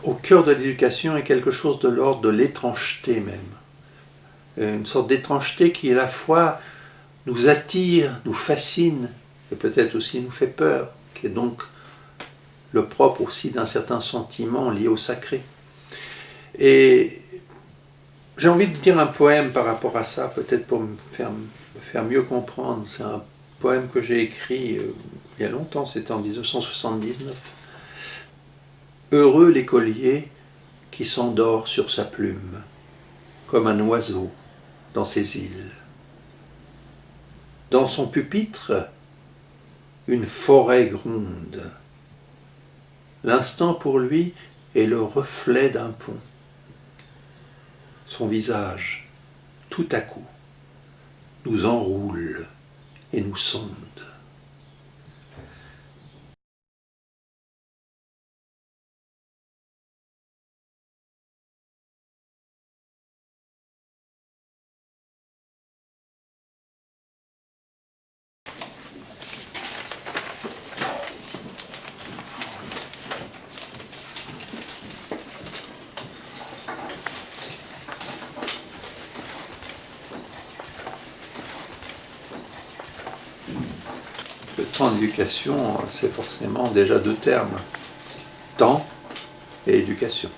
au cœur de l'éducation est quelque chose de l'ordre de l'étrangeté même. Une sorte d'étrangeté qui à la fois nous attire, nous fascine, et peut-être aussi nous fait peur, qui est donc le propre aussi d'un certain sentiment lié au sacré. Et j'ai envie de dire un poème par rapport à ça, peut-être pour me faire mieux comprendre. C'est un poème que j'ai écrit il y a longtemps, c'était en 1979. Heureux l'écolier qui s'endort sur sa plume, comme un oiseau dans ses îles. Dans son pupitre, une forêt gronde. L'instant pour lui est le reflet d'un pont. Son visage, tout à coup, nous enroule et nous sonde. Le temps d'éducation, c'est forcément déjà deux termes, temps et éducation.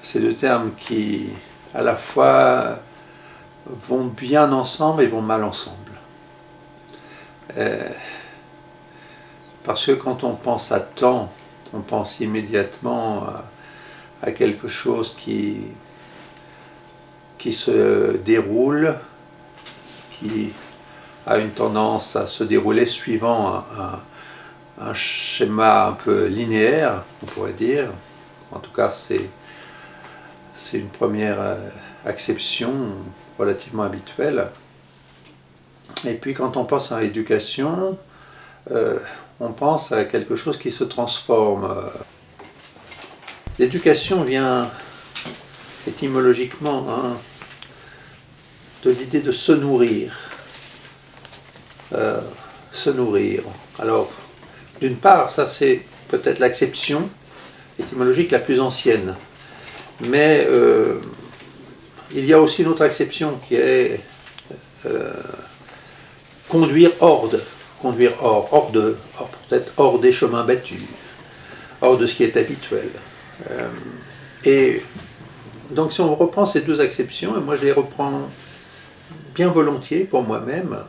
C'est deux termes qui, à la fois, vont bien ensemble et vont mal ensemble. Parce que quand on pense à temps, on pense immédiatement à quelque chose qui se déroule, qui a une tendance à se dérouler suivant un schéma un peu linéaire, on pourrait dire. En tout cas, c'est une première acception relativement habituelle. Et puis quand on pense à l'éducation, on pense à quelque chose qui se transforme. L'éducation vient étymologiquement de l'idée de se nourrir. Se nourrir. Alors, d'une part, ça c'est peut-être l'acception étymologique la plus ancienne. Mais il y a aussi une autre acception qui est conduire hors peut-être hors des chemins battus, hors de ce qui est habituel. Et donc si on reprend ces deux acceptions, et moi je les reprends bien volontiers pour moi-même,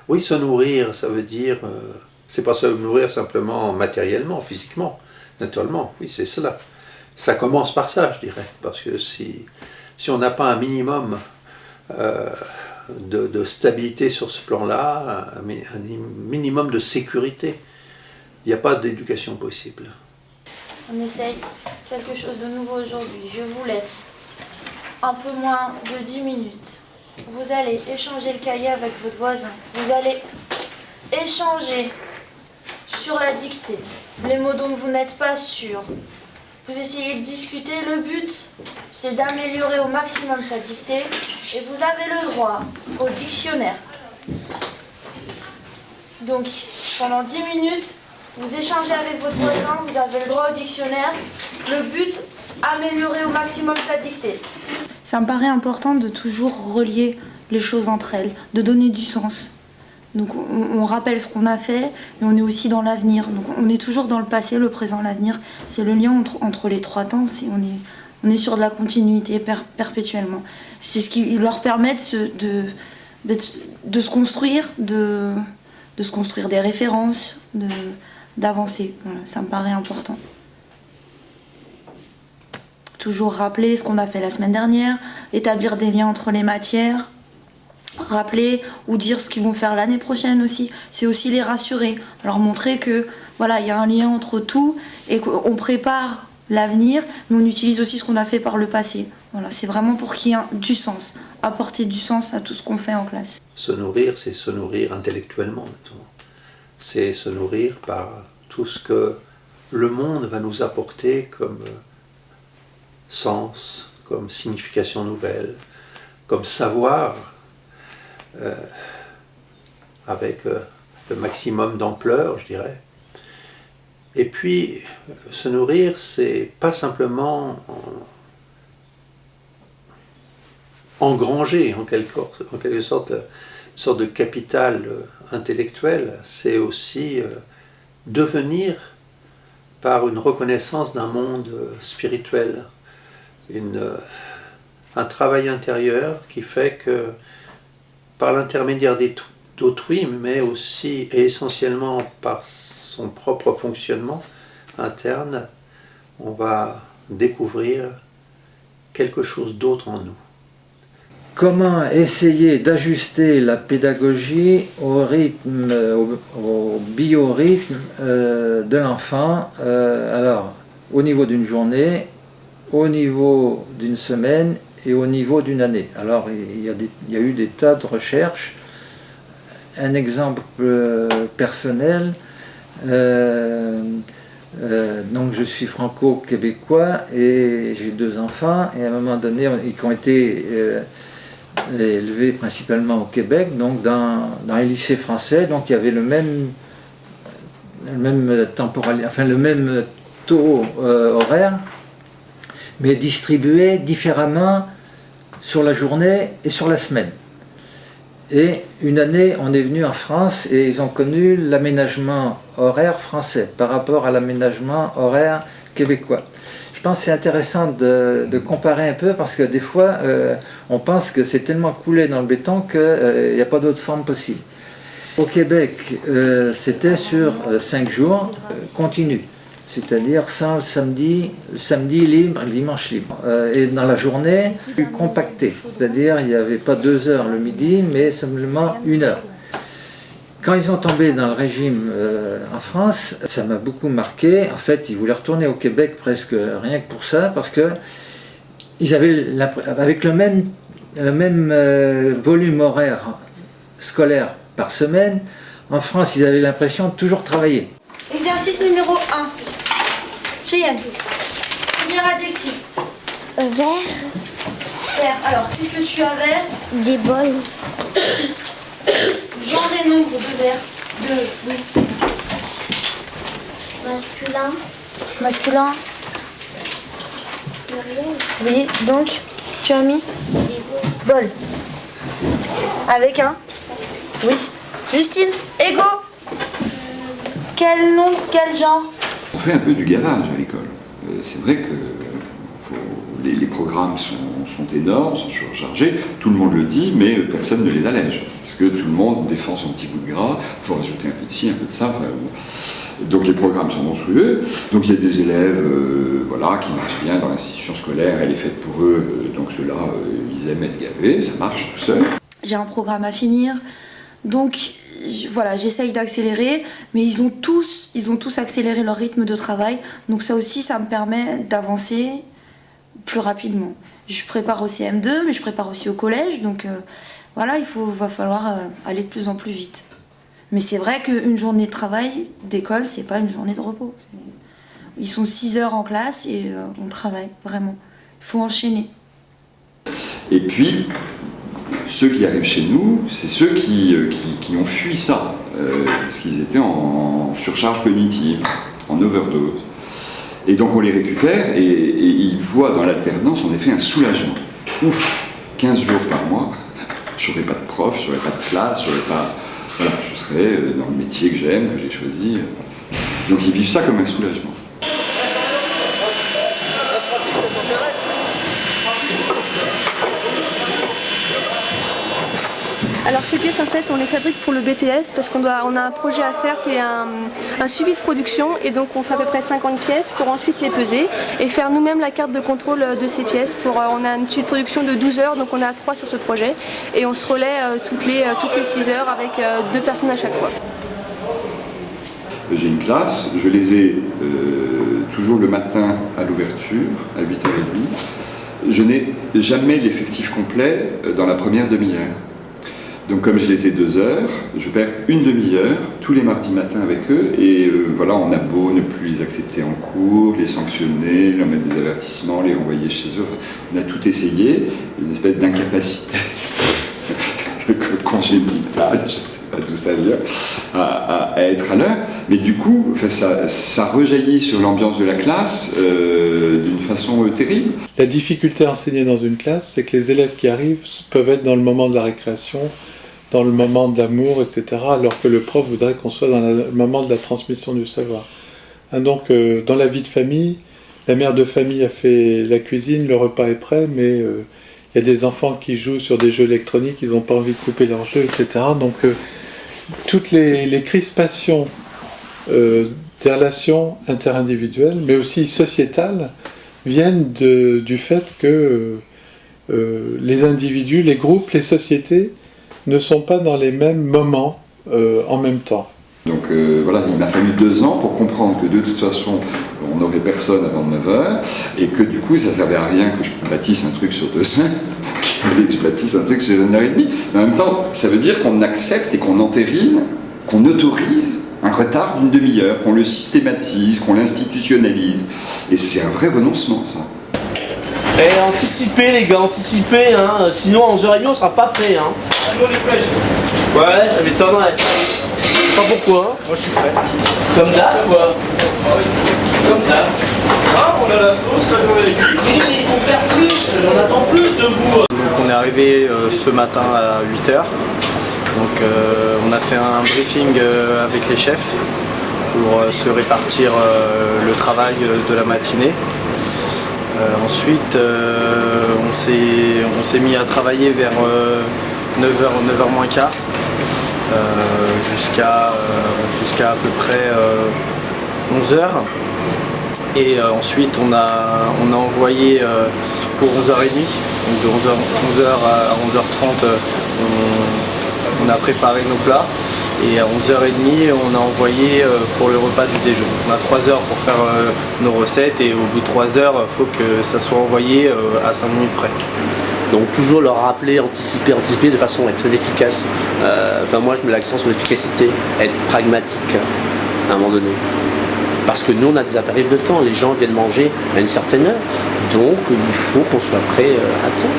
oui, se nourrir, ça veut dire, c'est pas se nourrir simplement matériellement, physiquement, naturellement, oui, c'est cela. Ça commence par ça, je dirais, parce que si on n'a pas un minimum de stabilité sur ce plan-là, un minimum de sécurité, il n'y a pas d'éducation possible. On essaye quelque chose de nouveau aujourd'hui. Je vous laisse un peu moins de 10 minutes. Vous allez échanger le cahier avec votre voisin. Vous allez échanger sur la dictée, les mots dont vous n'êtes pas sûr. Vous essayez de discuter. Le but, c'est d'améliorer au maximum sa dictée. Et vous avez le droit au dictionnaire. Donc, pendant 10 minutes, vous échangez avec votre voisin, vous avez le droit au dictionnaire. Le but, améliorer au maximum sa dictée. Ça me paraît important de toujours relier les choses entre elles, de donner du sens. Donc on rappelle ce qu'on a fait, mais on est aussi dans l'avenir. Donc on est toujours dans le passé, le présent, l'avenir. C'est le lien entre les trois temps. On est sur de la continuité perpétuellement. C'est ce qui leur permet de se construire, de se construire des références, d'avancer. Voilà, ça me paraît important. Toujours rappeler ce qu'on a fait la semaine dernière, établir des liens entre les matières, rappeler ou dire ce qu'ils vont faire l'année prochaine aussi. C'est aussi les rassurer, leur montrer que voilà, il y a un lien entre tout et qu'on prépare l'avenir, mais on utilise aussi ce qu'on a fait par le passé. Voilà, c'est vraiment pour qu'il y ait du sens, apporter du sens à tout ce qu'on fait en classe. Se nourrir, c'est se nourrir intellectuellement, notamment. C'est se nourrir par tout ce que le monde va nous apporter comme sens, comme signification nouvelle, comme savoir, avec le maximum d'ampleur, je dirais. Et puis, se nourrir, c'est pas simplement engranger en quelque sorte une sorte de capital intellectuel, c'est aussi devenir par une reconnaissance d'un monde spirituel, un travail intérieur qui fait que par l'intermédiaire d'autrui, mais aussi et essentiellement par son propre fonctionnement interne, on va découvrir quelque chose d'autre en nous. Comment essayer d'ajuster la pédagogie au rythme, au biorhythme de l'enfant, alors au niveau d'une journée, au niveau d'une semaine et au niveau d'une année. Alors il y a eu des tas de recherches. Un exemple personnel, donc je suis franco-québécois et j'ai 2 enfants, et à un moment donné, ils ont été élevés principalement au Québec, donc dans les lycées français, donc il y avait le même taux horaire, mais distribué différemment sur la journée et sur la semaine. Et une année, on est venu en France et ils ont connu l'aménagement horaire français par rapport à l'aménagement horaire québécois. Je pense que c'est intéressant de comparer un peu, parce que des fois, on pense que c'est tellement coulé dans le béton qu'il n'y a pas d'autre forme possible. Au Québec, c'était sur 5 jours continus, c'est-à-dire sans le samedi libre, le dimanche libre. Et dans la journée, plus compacté, c'est-à-dire il n'y avait pas 2 heures le midi, mais simplement 1 heure. Quand ils ont tombé dans le régime en France, ça m'a beaucoup marqué. En fait, ils voulaient retourner au Québec presque rien que pour ça, parce que ils avaient, avec le même volume horaire scolaire par semaine, en France, ils avaient l'impression de toujours travailler. Exercice numéro 1. Cheyenne. Premier adjectif. Vert. Vert. Alors, qu'est-ce que tu avais? Des bols. Genre et nombre de verres. Oui. Masculin. Masculin. Pluriel. Oui, donc, tu as mis Des bol. Avec un? Oui. Justine, Ego. Quel nom, quel genre? On fait un peu du gavage à l'école. C'est vrai que les programmes sont énormes, sont surchargés, tout le monde le dit, mais personne ne les allège. Parce que tout le monde défend son petit bout de gras, il faut rajouter un peu de ci, un peu de ça. Enfin, donc les programmes sont monstrueux. Donc il y a des élèves qui marchent bien dans l'institution scolaire, elle est faite pour eux, donc ceux-là, ils aiment être gavés, ça marche tout seul. J'ai un programme à finir, donc voilà, j'essaye d'accélérer, mais ils ont tous accéléré leur rythme de travail, donc ça aussi, ça me permet d'avancer plus rapidement. Je prépare au CM2, mais je prépare aussi au collège, donc voilà, va falloir aller de plus en plus vite. Mais c'est vrai qu'une journée de travail d'école, c'est pas une journée de repos. Ils sont 6 heures en classe et on travaille, vraiment. Il faut enchaîner. Et puis, ceux qui arrivent chez nous, c'est ceux qui ont fui ça, parce qu'ils étaient en surcharge cognitive, en overdose. Et donc on les récupère et ils voient dans l'alternance en effet un soulagement. Ouf, 15 jours par mois, j'aurais pas de prof, j'aurais pas de classe, je serais dans le métier que j'aime, que j'ai choisi. Donc ils vivent ça comme un soulagement. Alors ces pièces en fait on les fabrique pour le BTS parce qu'on a un projet à faire, c'est un suivi de production et donc on fait à peu près 50 pièces pour ensuite les peser et faire nous-mêmes la carte de contrôle de ces pièces. On a une suivi de production de 12 heures donc on est à 3 sur ce projet et on se relaie toutes les 6 heures avec 2 personnes à chaque fois. J'ai une classe, je les ai toujours le matin à l'ouverture à 8h30. Je n'ai jamais l'effectif complet dans la première demi-heure. Donc comme je les ai 2 heures, je perds une demi-heure tous les mardis matins avec eux et on a beau ne plus les accepter en cours, les sanctionner, leur mettre des avertissements, les renvoyer chez eux, on a tout essayé, une espèce d'incapacité congénitale, je ne sais pas d'où ça vient. à être à l'heure. Mais du coup, ça rejaillit sur l'ambiance de la classe d'une façon terrible. La difficulté à enseigner dans une classe, c'est que les élèves qui arrivent peuvent être dans le moment de la récréation, dans le moment de l'amour, etc., alors que le prof voudrait qu'on soit dans le moment de la transmission du savoir. Donc, dans la vie de famille, la mère de famille a fait la cuisine, le repas est prêt, mais il y a des enfants qui jouent sur des jeux électroniques, ils n'ont pas envie de couper leurs jeux, etc. Donc, toutes les crispations des relations interindividuelles, mais aussi sociétales, viennent du fait que les individus, les groupes, les sociétés ne sont pas dans les mêmes moments en même temps. Donc voilà, il m'a fallu 2 ans pour comprendre que de toute façon, on n'aurait personne avant 9h, et que du coup, ça ne servait à rien que je bâtisse un truc sur 2 heures, qu'il fallait que je bâtisse un truc sur 1h30. Mais en même temps, ça veut dire qu'on accepte et qu'on entérine, qu'on autorise un retard d'une demi-heure, qu'on le systématise, qu'on l'institutionnalise. Et c'est un vrai renoncement, ça. Et anticipez les gars, anticipez, hein. Sinon à 11h30 on sera pas prêt. Hein. Ouais, ça m'étonnerait. Je sais pas pourquoi. Moi je suis prêt. Comme d'hab quoi. Comme d'hab. Ah, on a la sauce, la nouvelle équipe. Mais il faut faire plus, j'en attends plus de vous. Donc on est arrivé ce matin à 8h. Donc on a fait un briefing avec les chefs pour se répartir le travail de la matinée. Ensuite, on s'est mis à travailler vers 9h, 9h moins quart, jusqu'à à peu près 11h. Et ensuite, on a envoyé pour 11h30, donc de 11h à 11h30, on a préparé nos plats. Et à 11h30, on a envoyé pour le repas du déjeuner. On a 3 heures pour faire nos recettes et au bout de 3 heures, il faut que ça soit envoyé à 5 minutes près. Donc toujours leur rappeler, anticiper de façon à être très efficace. Moi je mets l'accent sur l'efficacité, être pragmatique à un moment donné. Parce que nous on a des impératifs de temps, les gens viennent manger à une certaine heure, donc il faut qu'on soit prêt à temps.